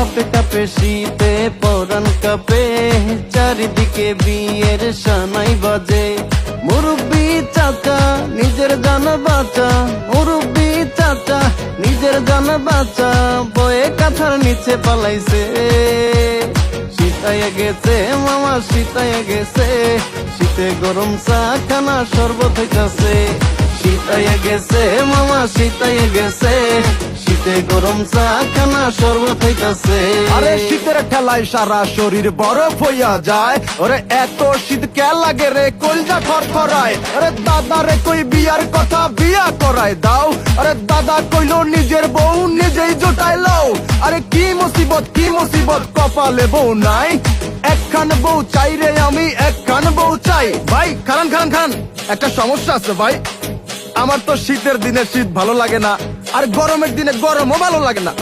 কাপে কাপে শীতে পরান কাপে, চারিদিকে বিয়ের সানাই বাজে। মুরব্বি চাচা নিজের জান বাঁচা, মুরব্বি চাচা নিজের জান বাঁচা, বয়ে কাঁথার নিচে পালাইছে। শীতায় গেছে মামা শীতায় গেছে, শীতে গরম চা খানা শরবত হইতাছে। শীতায় গেছে মামা শীতায় গেছে, শীতে গরম চা খানা শরবত হইতাছে। আরে শীতের ঠেলায় সারা শরীর বরফ হইয়া যায়, ওরে এত শীত কে লাগে রে কলজা খরখরায়। আরে দাদা রে কই বিয়ার কথা বিয়া করায় দাও, আরে দাদা কইলো নিজের বউ নিজেই জোটাই লও। আরে কি মুসিবত কপালে বউ নাই, একখান বউ চাই রে আমি একখান বউ চাই। ভাই খান একটা সমস্যা আছে ভাই, আমার তো শীতের দিনে শীত ভালো লাগে না, আর গরমের দিনে গরমও ভালো লাগে না।